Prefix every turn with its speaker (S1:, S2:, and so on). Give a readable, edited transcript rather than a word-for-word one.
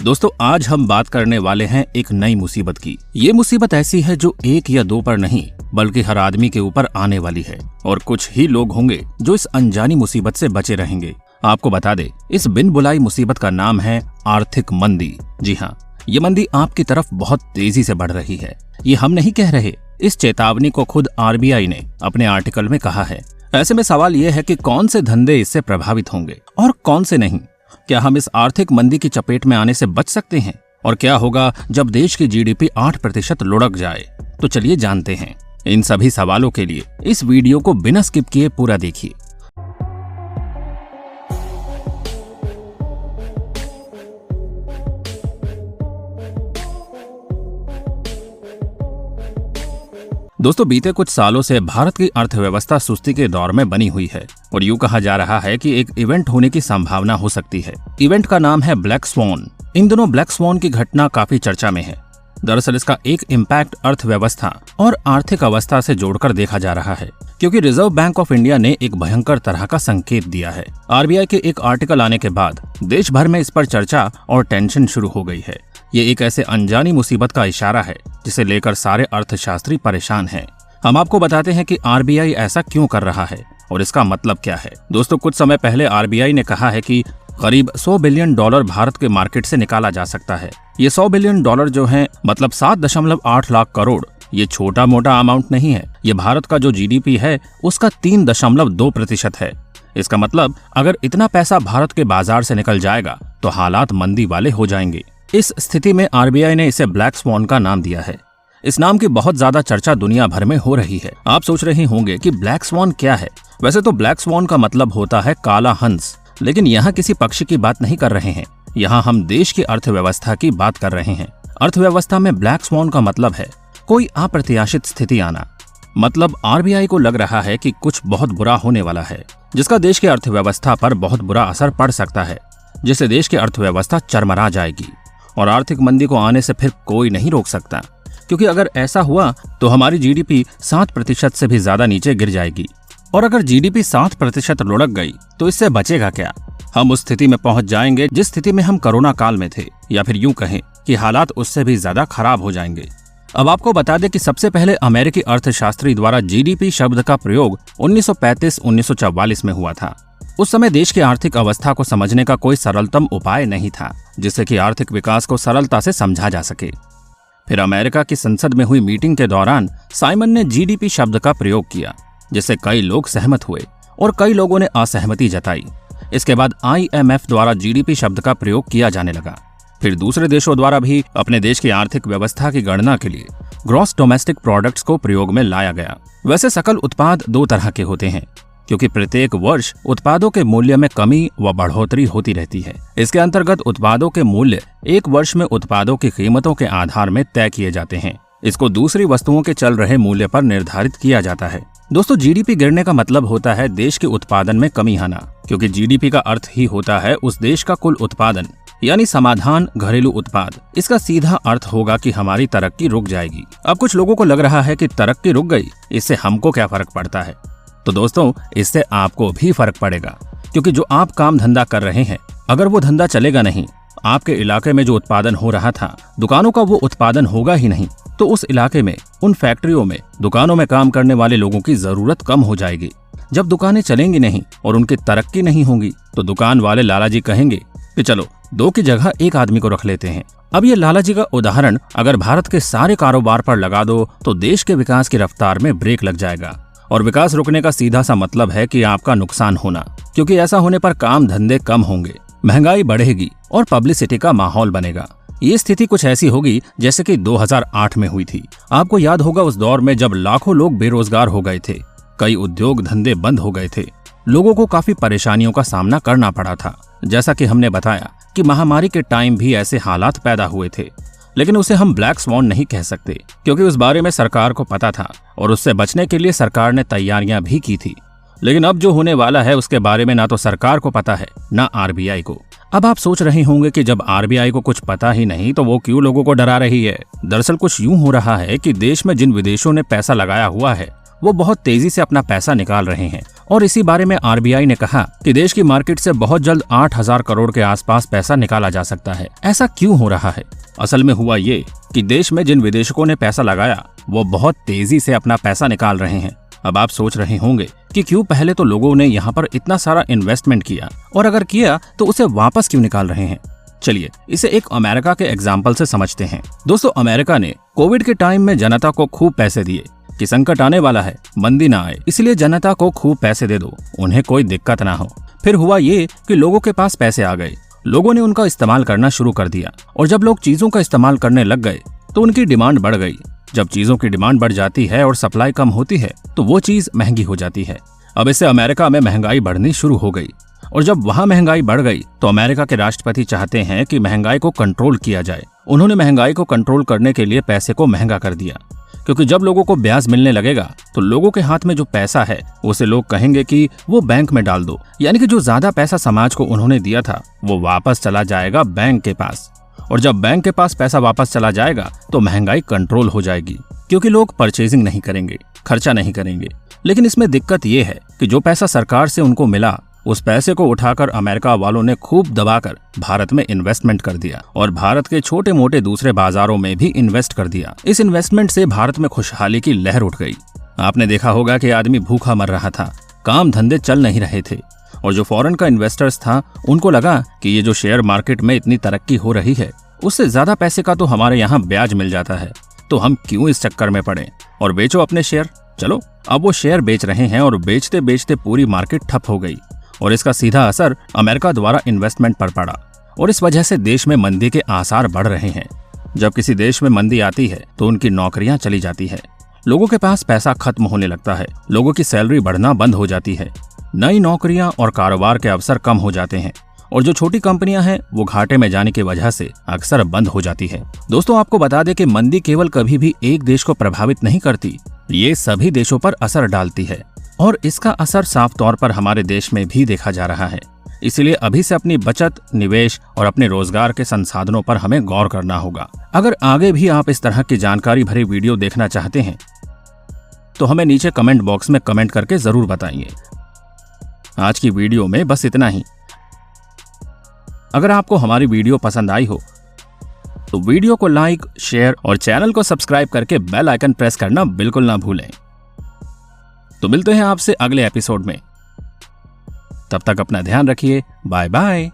S1: दोस्तों आज हम बात करने वाले हैं एक नई मुसीबत की। ये मुसीबत ऐसी है जो एक या दो पर नहीं बल्कि हर आदमी के ऊपर आने वाली है और कुछ ही लोग होंगे जो इस अनजानी मुसीबत से बचे रहेंगे। आपको बता दे, इस बिन बुलाई मुसीबत का नाम है आर्थिक मंदी। जी हाँ, ये मंदी आपकी तरफ बहुत तेजी से बढ़ रही है। ये हम नहीं कह रहे, इस चेतावनी को खुद आरबीआई ने अपने आर्टिकल में कहा है। ऐसे में सवाल ये है कि कौन से धंधे इससे प्रभावित होंगे और कौन से नहीं। क्या हम इस आर्थिक मंदी की चपेट में आने से बच सकते हैं? और क्या होगा जब देश की जीडीपी 8% लुढ़क जाए? तो चलिए जानते हैं। इन सभी सवालों के लिए इस वीडियो को बिना स्किप किए पूरा देखिए। दोस्तों बीते कुछ सालों से भारत की अर्थव्यवस्था सुस्ती के दौर में बनी हुई है और यूं कहा जा रहा है कि एक इवेंट होने की संभावना हो सकती है। इवेंट का नाम है ब्लैक स्वॉन। इन दिनों ब्लैक स्वॉन की घटना काफी चर्चा में है। दरअसल इसका एक इम्पैक्ट अर्थव्यवस्था और आर्थिक अवस्था से जोड़कर देखा जा रहा है, क्योंकि रिजर्व बैंक ऑफ इंडिया ने एक भयंकर तरह का संकेत दिया है। आरबीआई के एक आर्टिकल आने के बाद देश भर में इस पर चर्चा और टेंशन शुरू हो गई है। ये एक ऐसे अनजानी मुसीबत का इशारा है जिसे लेकर सारे अर्थशास्त्री परेशान हैं। हम आपको बताते हैं कि आरबीआई ऐसा क्यों कर रहा है और इसका मतलब क्या है। दोस्तों कुछ समय पहले आरबीआई ने कहा है कि करीब $100 बिलियन भारत के मार्केट से निकाला जा सकता है। ये $100 बिलियन जो है मतलब 7.8 लाख करोड़। ये छोटा मोटा अमाउंट नहीं है। ये भारत का जो जीडीपी है उसका 3.2% है। इसका मतलब अगर इतना पैसा भारत के बाजार से निकल जाएगा तो हालात मंदी वाले हो जाएंगे। इस स्थिति में आरबीआई ने इसे ब्लैक स्वॉन का नाम दिया है। इस नाम की बहुत ज्यादा चर्चा दुनिया भर में हो रही है। आप सोच रहे होंगे कि ब्लैक स्वॉन क्या है। वैसे तो ब्लैक स्वॉन का मतलब होता है काला हंस, लेकिन यहाँ किसी पक्षी की बात नहीं कर रहे हैं। यहाँ हम देश की अर्थव्यवस्था की बात कर रहे हैं। अर्थव्यवस्था में ब्लैक स्वॉन का मतलब है कोई अप्रत्याशित स्थिति आना। मतलब आरबीआई को लग रहा है कि कुछ बहुत बुरा होने वाला है जिसका देश की अर्थव्यवस्था पर बहुत बुरा असर पड़ सकता है, जिससे देश की अर्थव्यवस्था चरमरा जाएगी और आर्थिक मंदी को आने से फिर कोई नहीं रोक सकता। क्योंकि अगर ऐसा हुआ तो हमारी जीडीपी 7% से भी ज्यादा नीचे गिर जाएगी और अगर जीडीपी 7% लुढ़क गई तो इससे बचेगा क्या? हम उस स्थिति में पहुंच जाएंगे जिस स्थिति में हम कोरोना काल में थे, या फिर यूं कहें कि हालात उससे भी ज्यादा खराब हो जाएंगे। अब आपको बता दें कि सबसे पहले अमेरिकी अर्थशास्त्री द्वारा जीडीपी शब्द का प्रयोग 1935-1944 में हुआ था। उस समय देश की आर्थिक अवस्था को समझने का कोई सरलतम उपाय नहीं था जिससे कि आर्थिक विकास को सरलता से समझा जा सके। फिर अमेरिका की संसद में हुई मीटिंग के दौरान साइमन ने जीडीपी शब्द का प्रयोग किया, जिससे कई लोग सहमत हुए और कई लोगों ने असहमति जताई। इसके बाद आईएमएफ द्वारा जीडीपी शब्द का प्रयोग किया जाने लगा। फिर दूसरे देशों द्वारा भी अपने देश की आर्थिक व्यवस्था की गणना के लिए ग्रॉस डोमेस्टिक प्रोडक्ट्स को प्रयोग में लाया गया। वैसे सकल उत्पाद दो तरह के होते हैं, क्योंकि प्रत्येक वर्ष उत्पादों के मूल्य में कमी व बढ़ोतरी होती रहती है। इसके अंतर्गत उत्पादों के मूल्य एक वर्ष में उत्पादों की कीमतों के आधार में तय किए जाते हैं। इसको दूसरी वस्तुओं के चल रहे मूल्य पर निर्धारित किया जाता है। दोस्तों जीडीपी गिरने का मतलब होता है देश के उत्पादन में कमी आना, क्योंकि जीडीपी का अर्थ ही होता है उस देश का कुल उत्पादन, यानी समाधान घरेलू उत्पाद। इसका सीधा अर्थ होगा कि हमारी तरक्की रुक जाएगी। अब कुछ लोगों को लग रहा है कि तरक्की रुक गई, इससे हमको क्या फर्क पड़ता है? तो दोस्तों इससे आपको भी फर्क पड़ेगा, क्योंकि जो आप काम धंधा कर रहे हैं अगर वो धंधा चलेगा नहीं, आपके इलाके में जो उत्पादन हो रहा था दुकानों का वो उत्पादन होगा ही नहीं, तो उस इलाके में उन फैक्ट्रियों में दुकानों में काम करने वाले लोगों की जरूरत कम हो जाएगी। जब दुकानें चलेंगी नहीं और उनकी तरक्की नहीं होगी तो दुकान वाले लालाजी कहेंगे कि चलो 2 की जगह 1 आदमी को रख लेते हैं। अब ये लालाजी का उदाहरण अगर भारत के सारे कारोबार पर लगा दो तो देश के विकास की रफ्तार में ब्रेक लग जाएगा और विकास रुकने का सीधा सा मतलब है कि आपका नुकसान होना, क्योंकि ऐसा होने पर काम धंधे कम होंगे, महंगाई बढ़ेगी और पब्लिसिटी का माहौल बनेगा। ये स्थिति कुछ ऐसी होगी जैसे कि 2008 में हुई थी। आपको याद होगा उस दौर में जब लाखों लोग बेरोजगार हो गए थे, कई उद्योग धंधे बंद हो गए थे, लोगों को काफी परेशानियों का सामना करना पड़ा था। जैसा कि हमने बताया कि महामारी के टाइम भी ऐसे हालात पैदा हुए थे, लेकिन उसे हम ब्लैक स्वॉन नहीं कह सकते, क्योंकि उस बारे में सरकार को पता था और उससे बचने के लिए सरकार ने तैयारियां भी की थी। लेकिन अब जो होने वाला है उसके बारे में ना तो सरकार को पता है ना आरबीआई को। अब आप सोच रहे होंगे कि जब आरबीआई को कुछ पता ही नहीं तो वो क्यों लोगों को डरा रही है। दरअसल कुछ यूं हो रहा है कि देश में जिन विदेशों ने पैसा लगाया हुआ है वो बहुत तेजी से अपना पैसा निकाल रहे हैं और इसी बारे में आरबीआई ने कहा कि देश की मार्केट से बहुत जल्द 8,000 करोड़ के आसपास पैसा निकाला जा सकता है। ऐसा क्यों हो रहा है? असल में हुआ ये कि देश में जिन विदेशकों ने पैसा लगाया वो बहुत तेजी से अपना पैसा निकाल रहे हैं। अब आप सोच रहे होंगे कि क्यों पहले तो लोगों ने यहाँ पर इतना सारा इन्वेस्टमेंट किया और अगर किया तो उसे वापस क्यों निकाल रहे हैं। चलिए इसे एक अमेरिका के एग्जाम्पल से समझते हैं। दोस्तों, अमेरिका ने कोविड के टाइम में जनता को खूब पैसे दिए कि संकट आने वाला है, मंदी ना आए, इसलिए जनता को खूब पैसे दे दो, उन्हें कोई दिक्कत ना हो। फिर हुआ ये कि लोगों के पास पैसे आ गए, लोगों ने उनका इस्तेमाल करना शुरू कर दिया और जब लोग चीजों का इस्तेमाल करने लग गए तो उनकी डिमांड बढ़ गई। जब चीजों की डिमांड बढ़ जाती है और सप्लाई कम होती है तो वो चीज महंगी हो जाती है। अब इससे अमेरिका में महंगाई बढ़नी शुरू हो गई और जब वहां महंगाई बढ़ गई तो अमेरिका के राष्ट्रपति चाहते हैं कि महंगाई को कंट्रोल किया जाए। उन्होंने महंगाई को कंट्रोल करने के लिए पैसे को महंगा कर दिया, क्योंकि जब लोगों को ब्याज मिलने लगेगा तो लोगों के हाथ में जो पैसा है उसे लोग कहेंगे कि वो बैंक में डाल दो, यानी कि जो ज्यादा पैसा समाज को उन्होंने दिया था वो वापस चला जाएगा बैंक के पास। और जब बैंक के पास पैसा वापस चला जाएगा तो महंगाई कंट्रोल हो जाएगी, क्योंकि लोग परचेजिंग नहीं करेंगे, खर्चा नहीं करेंगे। लेकिन इसमें दिक्कत ये है कि जो पैसा सरकार से उनको मिला उस पैसे को उठाकर अमेरिका वालों ने खूब दबाकर भारत में इन्वेस्टमेंट कर दिया और भारत के छोटे मोटे दूसरे बाजारों में भी इन्वेस्ट कर दिया। इस इन्वेस्टमेंट से भारत में खुशहाली की लहर उठ गई। आपने देखा होगा कि आदमी भूखा मर रहा था, काम धंधे चल नहीं रहे थे और जो फॉरेन का इन्वेस्टर्स था उनको लगा कि ये जो शेयर मार्केट में इतनी तरक्की हो रही है उससे ज्यादा पैसे का तो हमारे यहाँ ब्याज मिल जाता है, तो हम क्यों इस चक्कर में पड़े और बेचो अपने शेयर। चलो, अब वो शेयर बेच रहे हैं और बेचते बेचते पूरी मार्केट ठप हो गई और इसका सीधा असर अमेरिका द्वारा इन्वेस्टमेंट पर पड़ा और इस वजह से देश में मंदी के आसार बढ़ रहे हैं। जब किसी देश में मंदी आती है तो उनकी नौकरियां चली जाती है, लोगों के पास पैसा खत्म होने लगता है, लोगों की सैलरी बढ़ना बंद हो जाती है, नई नौकरियां और कारोबार के अवसर कम हो जाते हैं और जो छोटी कंपनियां हैं वो घाटे में जाने की वजह से अक्सर बंद हो जाती है। दोस्तों, आपको बता दें कि मंदी केवल कभी भी एक देश को प्रभावित नहीं करती, ये सभी देशों पर असर डालती है और इसका असर साफ तौर पर हमारे देश में भी देखा जा रहा है। इसलिए अभी से अपनी बचत, निवेश और अपने रोजगार के संसाधनों पर हमें गौर करना होगा। अगर आगे भी आप इस तरह की जानकारी भरी वीडियो देखना चाहते हैं तो हमें नीचे कमेंट बॉक्स में कमेंट करके जरूर बताइए। आज की वीडियो में बस इतना ही। अगर आपको हमारी वीडियो पसंद आई हो तो वीडियो को लाइक, शेयर और चैनल को सब्सक्राइब करके बेल आइकन प्रेस करना बिल्कुल ना भूलें। तो मिलते हैं आपसे अगले एपिसोड में, तब तक अपना ध्यान रखिए। Bye bye.